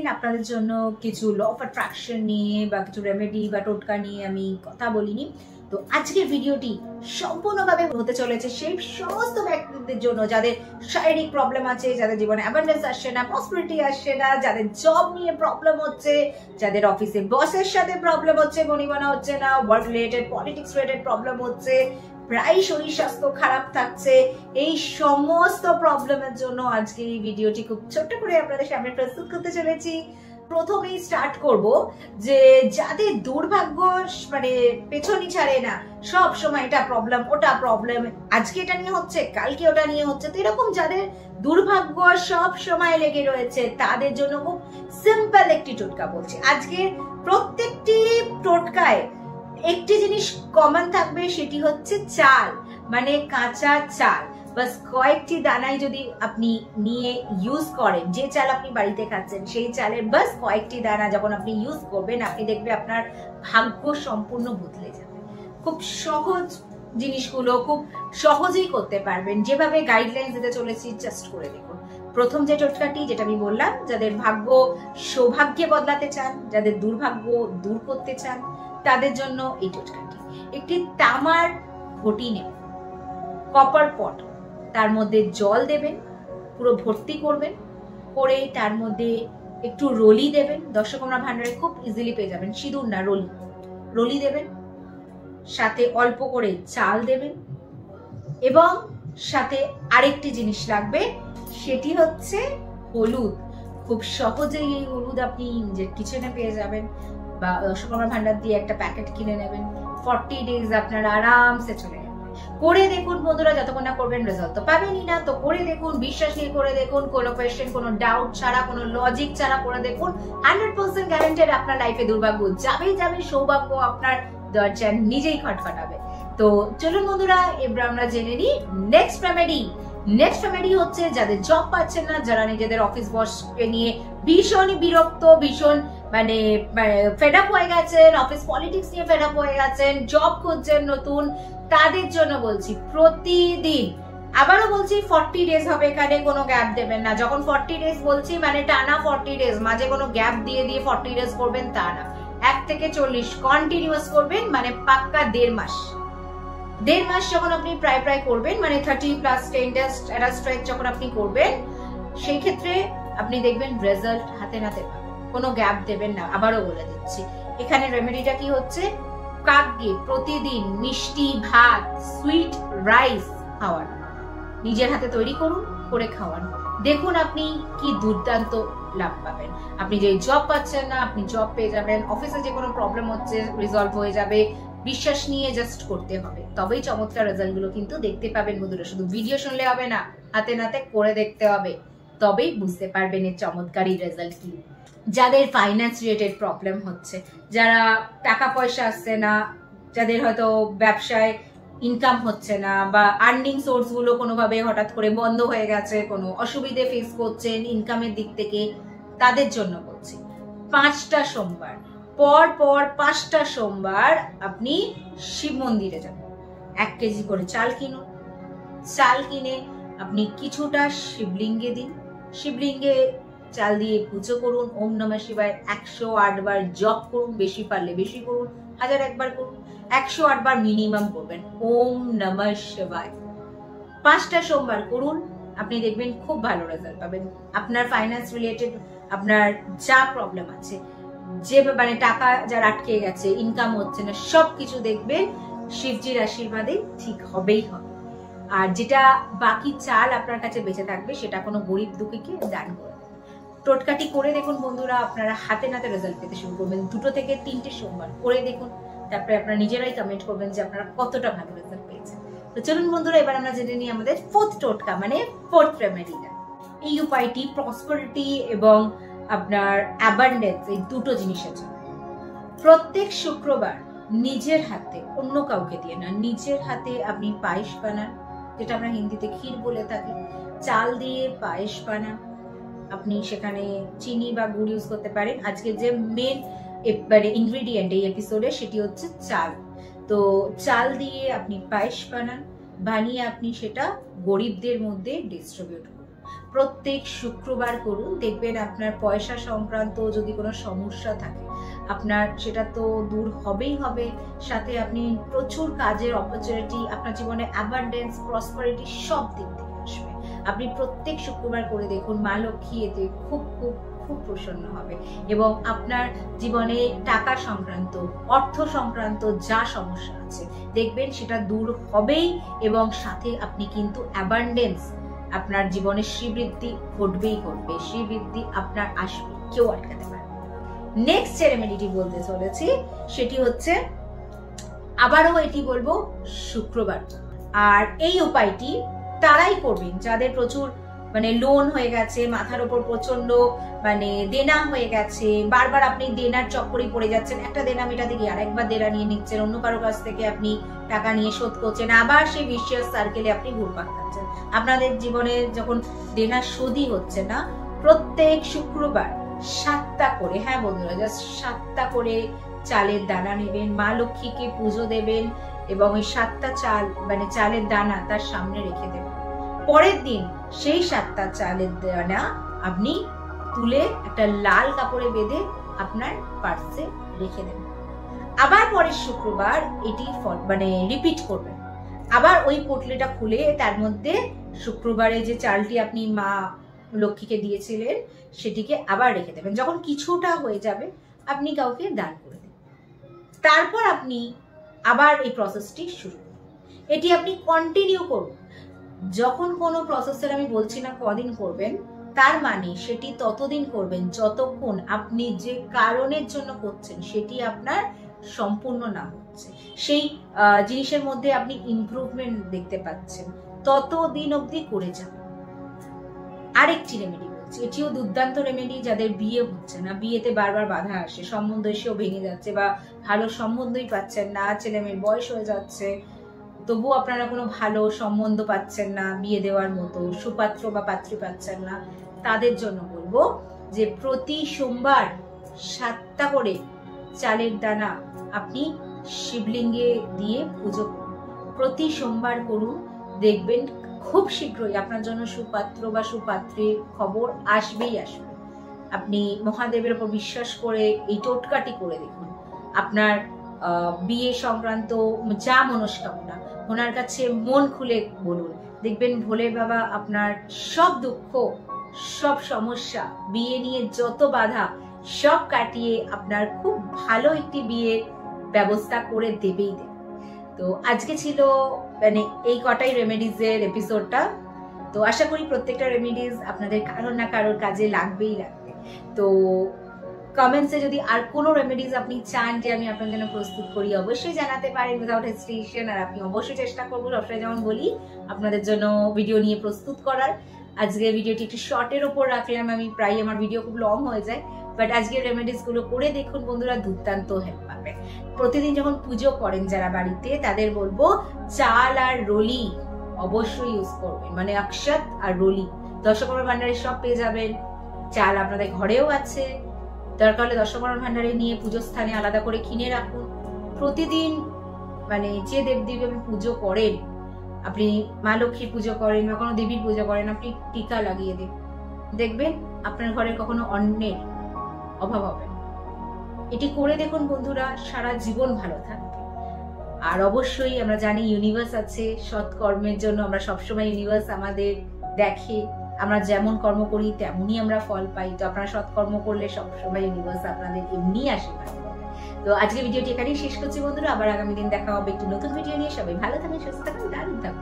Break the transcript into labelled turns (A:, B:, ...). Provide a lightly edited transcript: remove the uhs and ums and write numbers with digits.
A: দিন আপনাদের জন্য কিছু ল অফ অ্যাট্রাকশন নিয়ে বা কিছু রেমেডি বা টোটকা নিয়ে আমি কথা বলিনি। তো আজকের ভিডিওটি সম্পূর্ণভাবে হতে চলেছে সেই সমস্ত ব্যক্তিদের জন্য যাদের শারীরিক প্রবলেম আছে, যাদের জীবনে অ্যাবান্ডেন্স আসছে না, প্রসপারিটি আসছে না, যাদের জব নিয়ে প্রবলেম হচ্ছে, যাদের অফিসে বসের সাথে প্রবলেম হচ্ছে, বনিবনা হচ্ছে না, work related politics related problem হচ্ছে, প্রায় শরীর স্বাস্থ্য খারাপ থাকছে, এই সমস্ত প্রবলেমের জন্য আজকে এই ভিডিওটি খুব ছোট্ট করে আপনাদের সামনে প্রস্তুত করতে চলেছি। প্রথমেই স্টার্ট করব যে যাদের দুর্ভাগ্য মানে পেছনই ছাড়ে না, সব সময় এটা প্রবলেম ওটা প্রবলেম, আজকে এটা নিয়ে হচ্ছে কালকে ওটা নিয়ে হচ্ছে, তো এরকম যাদের দুর্ভাগ্য সব সময় লেগে রয়েছে তাদের জন্য খুব সিম্পল একটি টোটকা বলছি। আজকে প্রত্যেকটি টোটকায় একটি জিনিস কমন থাকবে, সেটি হচ্ছে চাল, মানে কাঁচা চাল। বাস কয়েকটি দানাই যদি আপনি নিয়ে ইউজ করেন, যে চাল আপনি বাড়িতে খাচ্ছেন সেই চালের বাস কয়েকটি দানা যখন আপনি ইউজ করবেন, আপনি দেখবেন আপনার ভাগ্য সম্পূর্ণ বদলে যাবে। খুব সহজ জিনিসগুলো খুব সহজেই করতে পারবেন, যেভাবে গাইডলাইন দিতে চলেছি জাস্ট করে দেখুন। প্রথম যে টোটকাটি যেটা আমি বললাম, যাদের ভাগ্য সৌভাগ্যে বদলাতে চান, যাদের দুর্ভাগ্য দূর করতে চান, তাদের জন্য এই টোটকাটি। একটি তামার ঘটি নেবেন, কপার পট, তার মধ্যে জল দেবেন, পুরো ভর্তি করবেন, করে তার মধ্যে একটু রলি দেবেন। দর্শকরা ভান্ডারে খুব ইজিলি পেয়ে যাবেন, সিঁদুর না রলি দেবেন, সাথে অল্প করে চাল দেবেন, এবং সাথে আরেকটি জিনিস লাগবে, সেটি হচ্ছে হলুদ। খুব সহজেই এই হলুদ আপনি নিজের কিচেনে পেয়ে যাবেন, বা দর্শকরা ভান্ডার দিয়ে একটা প্যাকেট কিনে নেবেন। 40 ডেজ আপনার আরামসে চলে যাবে। করে দেখুন বন্ধুরা, যতক্ষণ না করবেন রেজাল্ট তো পাবেনই না, তো করে দেখুন, বিশ্বাস নিয়ে করে দেখুন, কোনো কোয়েশ্চেন, কোনো ডাউট ছাড়া, কোনো লজিক ছাড়া করে দেখুন। 100% গ্যারান্টেড আপনার লাইফে দুর্ভাগ্য যাবেই যাবে, সৌভাগ্য আপনার দরজা নিজেই খটখটাবে। তো চলুন বন্ধুরা, এবার আমরা জেনে নিই নেক্সট রেমেডি। নেক্সট রেমেডি হচ্ছে যাদের জব পাচ্ছেন না, যারা নিজেদের অফিস বসকে নিয়ে ভীষণ বিরক্ত, ভীষণ মানে ফেড আপ হয়ে গেছেন, অফিস পলিটিক্স নিয়ে ফেড আপ হয়ে গেছেন, জব খুঁজছেন নতুন, তাদের জন্য বলছি প্রতিদিন, আবারও বলছি 40 ডেজ হবে, এখানে কোনো গ্যাপ দেবেন না। যখন 40 ডেজ বলছি মানে টানা 40 ডেজ, মাঝে কোনো গ্যাপ দিয়ে 40 ডেজ করবেন তা না। 1 থেকে 40 কন্টিনিউয়াস করবেন, মানে পাক্কা 1.5 মাস। 1.5 মাস যখন আপনি প্রায় করবেন, মানে 30+10 ডেজ একটা স্ট্রেচ যখন আপনি করবেন, সেই ক্ষেত্রে আপনি দেখবেন রেজাল্ট হাতে নাতে পাবেন, কোনো গ্যাপ দেবেন না। আবারও বলে দিচ্ছি, এখানে রেমেডিটা কি হচ্ছে, কাককে প্রতিদিন মিষ্টি ভাত, সুইট রাইস খাওয়ান, নিজের হাতে তৈরি করুন, করে খাওয়ান, দেখুন আপনি কি দুর্দান্ত লাভ পাবেন। আপনি যে জব পাচ্ছেন না, আপনি জব পেয়ে যাবেন, অফিসে যে কোনো প্রবলেম হচ্ছে রিজলভ হয়ে যাবে। বিশ্বাস নিয়ে জাস্ট করতে হবে, তবেই চমৎকার রেজাল্ট গুলো কিন্তু দেখতে পাবেন বন্ধুরা। শুধু ভিডিও শুনলে হবে না, হাতে নাতে করে দেখতে হবে, তবেই বুঝতে পারবেন এর চমৎকারী রেজাল্ট কি। যাদের ফাইন্যান্স রিলেটেড প্রবলেম হচ্ছে, যারা টাকা পয়সা আসছে না, যাদের হয়তো ব্যবসায় ইনকাম হচ্ছে না, বা আর্নিং সোর্স গুলো কোনোভাবে হঠাৎ করে বন্ধ হয়ে গেছে, কোনো অসুবিধে ফেস করছেন ইনকামের দিক থেকে, তাদের জন্য বলছি 5টা সোমবার পর 5টা সোমবার আপনি শিব মন্দিরে যাবেন, 1 কেজি করে চাল কিনুন, চাল কিনে আপনি কিছুটা শিবলিঙ্গে দিন, শিবলিঙ্গে চাল দিয়ে পুজো করুন, ওম নমঃ শিবায় 108 বার জপ করুন, বেশি পারলে বেশি করুন, 1001 বার করুন, 108 বার মিনিমাম করবেন ওম নমঃ শিবায়। 5টা সোমবার করুন, আপনি দেখবেন খুব ভালো রেজাল্ট পাবেন। আপনার ফাইন্যান্স রিলেটেড আপনার যা প্রবলেম আছে, যে মানে টাকা যার আটকে গেছে, ইনকাম হচ্ছে না, সবকিছু দেখবেন শিবজির আশীর্বাদে ঠিক হবেই হবে। আর যেটা বাকি চাল আপনার কাছে বেঁচে থাকবে, সেটা কোনো গরিব দুঃখীকে দান করে দেবেন। টোটকাটি করে দেখুন বন্ধুরা, আপনারা হাতে নাতে রেজাল্ট পেতে শুরু করবেন। 2 থেকে 3টে সোমবার করে দেখুন, তারপরে আপনারা নিজেরাই কমেন্ট করবেন যে আপনারা কতটা ভালো রেজাল্ট পেয়েছেন। তো চলুন বন্ধুরা, এবার আমরা জেনে নিই আমাদের 4th টোটকা, মানে 4th রেমেডিটা। এই উপায়টি প্রসপারিটি এবং আপনার অ্যাবান্ডেন্স, এই দুটো জিনিসের জন্য। প্রত্যেক শুক্রবার নিজের হাতে, অন্য কাউকে দিয়ে না, নিজের হাতে আপনি পায়েস বানান, যেটা আমরা হিন্দিতে ক্ষীর বলে থাকি। চাল দিয়ে পায়েস বানান, আপনি সেখানে চিনি বা গুড় ইউজ করতে পারেন। আজকে যে মেন ইনগ্রেডিয়েন্ট এই এপিসোডে, সেটি হচ্ছে চাল। তো চাল দিয়ে আপনি পায়েস বানান, বানিয়ে আপনি সেটা গরিবদের মধ্যে ডিস্ট্রিবিউট করুন। প্রত্যেক শুক্রবার করুন, দেখবেন আপনার পয়সা সংক্রান্ত যদি কোনো সমস্যা থাকে আপনার সেটা তো দূর হবেই হবে, সাথে আপনি প্রচুর কাজের অপরচুনিটি, আপনার জীবনে অ্যাবান্ডেন্স, প্রসপারিটি সব দিক থেকে আসবে। আপনি প্রত্যেক শুক্রবার করে দেখুন, মা লক্ষ্মী এতে খুব খুব খুব প্রসন্ন হবে এবং আপনার জীবনে টাকা সংক্রান্ত, অর্থ সংক্রান্ত যা সমস্যা আছে দেখবেন সেটা দূর হবেই এবং সাথে আপনি কিন্তু অ্যাবান্ডেন্স, আপনার জীবনে শ্রীবৃদ্ধি ঘটবেই ঘটবে, শ্রীবৃদ্ধি আপনার আসবে, কেউ আটকাতে পারবে। নেক্সট যে রেমেডিটি বলতে চলেছি সেটি হচ্ছে, আবারও এটি বলবো শুক্রবার, আর এই উপায়টি তারাই করবেন যাদের প্রচুর লোন হয়ে গেছে, মাথার উপর প্রচন্ড দেনা হয়ে গেছে, বারবার আপনি দেনার চক্করেই পড়ে যাচ্ছেন, একটা দেনা মেটাতে গিয়ে আরেকবার দেনা নিয়ে নিচ্ছেন, অন্য কারো কাছ থেকে আপনি টাকা নিয়ে শোধ করছেন, আবার সেই ভিশিয়াস সার্কেলে আপনি ঘুরপাক খাচ্ছেন। আপনাদের জীবনে যখন দেনা শোধই হচ্ছে না, প্রত্যেক শুক্রবার 7টা করে, হ্যাঁ বন্ধুরা, জাস্ট 7টা করে চালের দানা নেবেন, মা লক্ষ্মীকে পুজো দেবেন এবং ওই 7টা চাল চালের দানা তার সামনে রেখে দেবেন। পরের দিন সেই 7টা চালের দানা আপনি তুলে একটা লাল কাপড়ে বেঁধে আপনার পার্সে রেখে দেবেন। আবার পরের শুক্রবার এটি রিপিট করবেন, আবার ওই পোটলিটা খুলে তার মধ্যে শুক্রবারে যে চালটি আপনি মা লক্ষ্মীকে দিয়েছিলেন সেটিকে আবার রেখে দেবেন। যখন কিছুটা হয়ে যাবে আপনি কাউকে দান করে দেবেন। তারপর আপনি আবার এই প্রসেসটি শুরু করুন, এটি আপনি কন্টিনিউ করুন। যখন কোনো প্রসেসের আমি বলছি না কদিন করবেন, তার মানে সেটি ততদিন করবেন যতক্ষণ আপনি যে কারণের জন্য করছেন সেটি আপনার সম্পূর্ণ না হচ্ছে, সেই জিনিসের মধ্যে আপনি ইমপ্রুভমেন্ট দেখতে পাচ্ছেন, ততদিন অবধি করে যান। আরেকটি রেমেডি বলছি, এটিও দুর্দান্ত রেমেডি। যাদের বিয়ে হচ্ছে না, বিয়েতে বারবার বাধা আসে, সম্বন্ধ এসেও ভেঙে যাচ্ছে বা ভালো সম্বন্ধই পাচ্ছেন না, ছেলে মেয়ের বয়স হয়ে যাচ্ছে, তবু আপনারা কোনো ভালো সম্বন্ধ পাচ্ছেন না, বিয়ে দেওয়ার মতো সুপাত্র বা পাত্রী পাচ্ছেন না, তাদের জন্য বলবো যে প্রতি সোমবার 7টা করে চালের দানা আপনি শিবলিঙ্গে দিয়ে পুজো করুন। প্রতি সোমবার করুন, দেখবেন খুব শীঘ্রই আপনার জন্য সুপাত্র বা সুপাত্রীর খবর আসবেই আসবে। আপনি মহাদেবের উপর বিশ্বাস করে এই টোটকাটি করে দেখুন, আপনার বিয়ে সংক্রান্ত যা মনস্কামনা ওনার কাছে মন খুলে বলুন, দেখবেন ভোলে বাবা আপনার সব দুঃখ, সব সমস্যা, বিয়ে নিয়ে যত বাধা সব কাটিয়ে আপনার খুব ভালো একটি বিয়ের ব্যবস্থা করে দেবেই দেবে। তো আজকে ছিল এই কটাই রেমেডিজের এপিসোডটা। তো আশা করি প্রত্যেকটা রেমেডিজ আপনাদের কারোর না কারোর কাজে লাগবেই লাগবে। তো কমেন্টসে যদি আর কোনো রেমেডিজ আপনি চান যে আমি আপনার জন্য প্রস্তুত করি, অবশ্যই জানাতে পারেন উইদাউট হেজিটেশন। আর আপনি অবশ্যই চেষ্টা করবো সবসময় যেমন বলি আপনাদের জন্য ভিডিও নিয়ে প্রস্তুত করার। আজকে ভিডিওটি একটু শর্টের ওপর রাখলাম, আমি প্রায় আমার ভিডিও খুব লং হয়ে যায়, বাট আজকের রেমেডিস গুলো করে দেখুন বন্ধুরা, দুর্দান্ত হেল্প পাবে। প্রতিদিন যখন পুজো করেন যারা বাড়িতে, তাদের বলবো চাল আর রলি অবশ্যই ইউজ করবেন, অক্ষত আর রলি। দশকর্মা ভান্ডারে সব পেয়ে যাবেন, চাল আপনাদের ঘরেও আছে, দরকার হলে দশকর্মা ভান্ডারে নিয়ে পুজো স্থানে আলাদা করে কিনে রাখুন। প্রতিদিন যে দেবদেবী আপনি পুজো করেন, আপনি মা লক্ষ্মীর পুজো করেন বা কোনো দেবীর পুজো করেন, আপনি টিকা লাগিয়ে দিন, দেখবেন আপনার ঘরে কখনো অন্নের অভাব হবে না। এটি করে দেখুন বন্ধুরা, সারা জীবন ভালো থাকবে। আর অবশ্যই আমরা জানি ইউনিভার্স আছে, সৎকর্মের জন্য আমরা সবসময় ইউনিভার্স আমাদের দেখে, আমরা যেমন কর্ম করি তেমনই আমরা ফল পাই। তো আপনারা সৎকর্ম করলে সবসময় ইউনিভার্স আপনাদের এমনি আশীর্বাদ করবে। তো আজকে ভিডিওটি এখানেই শেষ করছি বন্ধুরা, আবার আগামী দিন দেখা হবে একটি নতুন ভিডিও নিয়ে। সবাই ভালো থাকুন, সুস্থ থাকুন, দারুণ থাকুন।